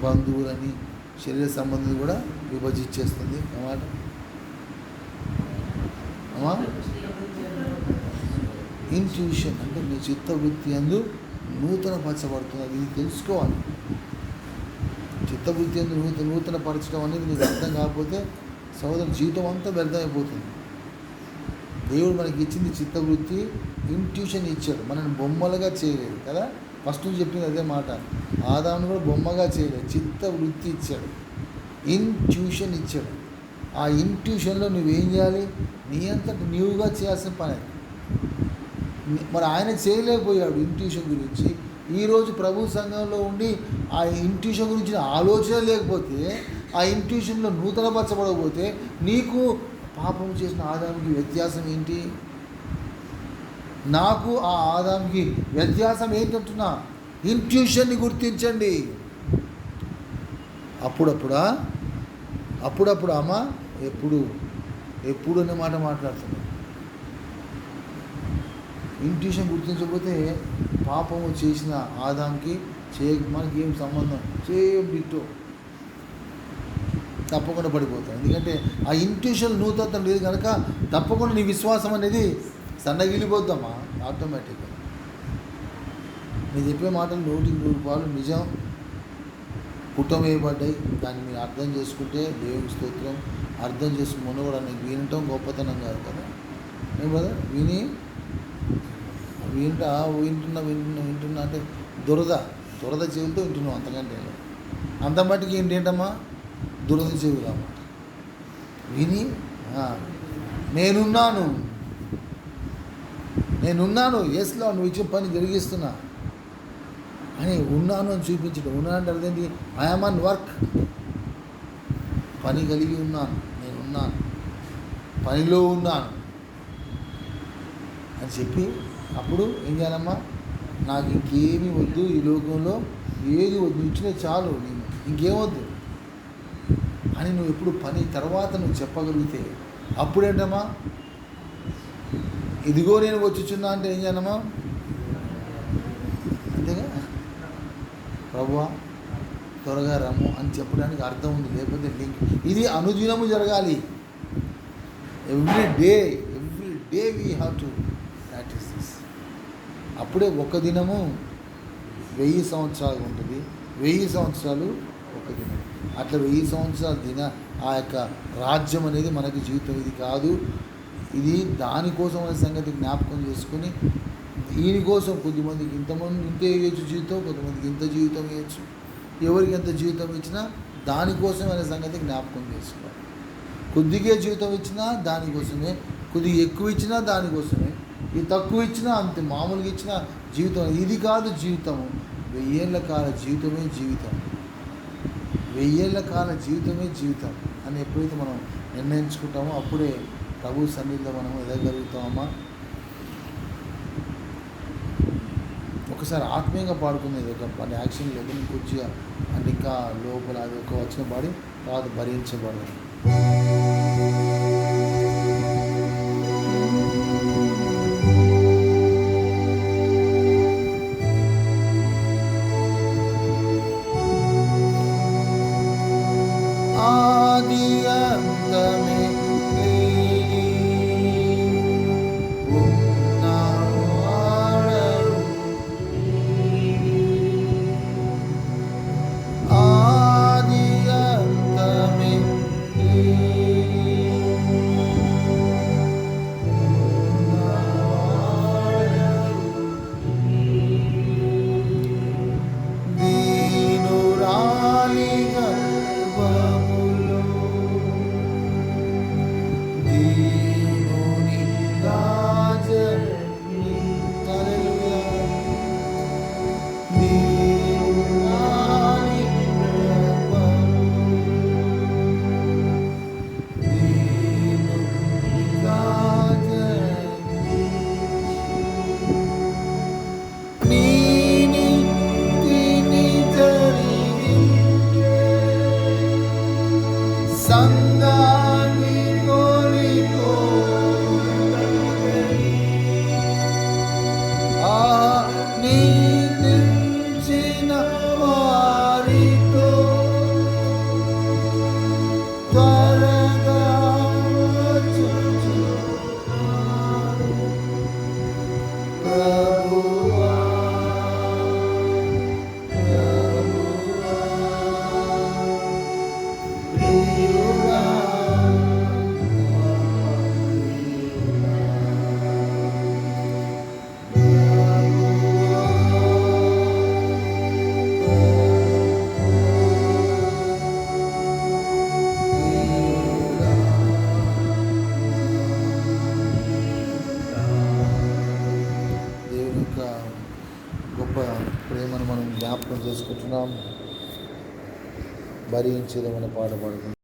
బంధువులని, శరీర సంబంధం కూడా విభజించేస్తుంది అన్నమాట. అమ్మా ఇంట్యూషన్ అంటే నీ చిత్తవృత్తి అందు నూతన పరచబడుతున్నది. ఇది తెలుసుకోవాలి. చిత్తవృత్తి అందు నూతన పరచడం అనేది నీకు అర్థం కాకపోతే సహోదరు జీవితం అంతా వ్యర్థమైపోతుంది. దేవుడు మనకి ఇచ్చింది చిత్తవృత్తి, ఇంట్యూషన్ ఇచ్చాడు. మనల్ని బొమ్మలుగా చేయలేదు కదా. ఫస్ట్ చెప్పింది అదే మాట. ఆదామును కూడా బొమ్మగా చేయలేదు, చిత్తవృత్తి ఇచ్చాడు, ఇంట్యూషన్ ఇచ్చాడు. ఆ ఇంట్యూషన్లో నువ్వేం చేయాలి? నీ అంతటి నీవుగా చేయాల్సిన పని. మరి ఆయన చేయలేకపోయాడు ఇంట్యూషన్ గురించి. ఈరోజు ప్రభు సంఘంలో ఉండి ఆ ఇంట్యూషన్ గురించి ఆలోచన లేకపోతే, ఆ ఇంట్యూషన్లో నూతనపరచబడకపోతే నీకు పాపం చేసిన ఆదాముకి వ్యత్యాసం ఏంటి? నాకు ఆ ఆదాముకి వ్యత్యాసం ఏంటంటున్నా? ఇంట్యూషన్ని గుర్తించండి. అప్పుడప్పుడు అమ్మ ఎప్పుడు అనే మాట మాట్లాడుతున్నాను. ఇంట్యూషన్ గుర్తించకపోతే పాపము చేసిన ఆదాంకి మనకి ఏం సంబంధం? సేమ్ డిట్టో తప్పకుండా పడిపోతాం. ఎందుకంటే ఆ ఇంట్యూషన్ నూతనం లేదు కనుక తప్పకుండా నీ విశ్వాసం అనేది సన్నగిలిపోద్దామా ఆటోమేటిక్గా. నేను చెప్పే మాటలు 100% నిజం, పుట్టమేయబడ్డాయి. దాన్ని మీరు అర్థం చేసుకుంటే దేవుని స్తోత్రం. అర్థం చేసుకుని కూడా నీకు వినటం గొప్పతనం కాదు కదా. ఏం కదా వింటున్నా అంటే దురద చెవులతో వింటున్నాం. అంతకంటే అంత మట్టికి ఏంటమ్మా దురద చెవులు అన్నమాట. విని నేనున్నాను ఎస్లో నువ్వు ఇచ్చిన పని జరిగిస్తున్నా అని ఉన్నాను అని చూపించడం. ఉన్నాను అంటే అర్థం ఏంటి? ఐఎమ్ ఆన్ వర్క్, పని కలిగి ఉన్నాను, నేనున్నాను, పనిలో ఉన్నాను అని చెప్పి అప్పుడు ఏం చేయాలమ్మా? నాకు ఇంకేమీ వద్దు, ఈ లోకంలో ఏది వద్దు, ఇచ్చినా చాలు, నేను ఇంకేమొద్దు అని నువ్వు ఎప్పుడు పని తర్వాత నువ్వు చెప్పగలిగితే అప్పుడేంటమ్మా? ఇదిగో నేను వచ్చుచున్నా అంటే ఏం చేయాలమ్మా? అంతేగా, ప్రభువా త్వరగా రమ్ము అని చెప్పడానికి అర్థం ఉంది. లేకపోతే లింక్ ఇది అనుదినము జరగాలి. Every day we have to practice this. అప్పుడే ఒక దినము 1000 సంవత్సరాలు ఉంటుంది, 1000 సంవత్సరాలు ఒక దినం. అట్లా 1000 సంవత్సరాల ఆ యొక్క రాజ్యం అనేది మనకి జీవితం ఇది కాదు. ఇది దానికోసం అనే సంగతి జ్ఞాపకం చేసుకొని దీనికోసం కొద్దిమందికి ఇంతే ఇవ్వచ్చు జీవితం, కొంతమందికి ఇంత జీవితం ఇవ్వచ్చు. ఎవరికి ఎంత జీవితం ఇచ్చినా దానికోసం అనే సంగతి జ్ఞాపకం చేసుకోవాలి. కొద్దిగా జీవితం ఇచ్చినా దానికోసమే, కొద్దిగా ఎక్కువ ఇచ్చినా దానికోసమే, ఇది తక్కువ ఇచ్చినా అంతే, మామూలుగా ఇచ్చినా జీవితం ఇది కాదు. జీవితము 1000 ఏళ్ల కాల జీవితమే జీవితం, 1000 ఏళ్ల కాల జీవితమే జీవితం అని ఎప్పుడైతే మనం నిర్ణయించుకుంటామో అప్పుడే ప్రభు సన్నిధిలో మనము ఎదగలుగుతామమ్మా. ఒకసారి ఆత్మీయంగా పాడుకునేది ఒక పని యాక్షన్ లేదు, ఇంకొద్దిగా అంటే ఇంకా లోపల అది ఒక వచ్చిన పాడి తర్వాత భరించబడదు. చేసుకుంటున్నాం. భరించేదమని పాట పాడుకుంటున్నాం.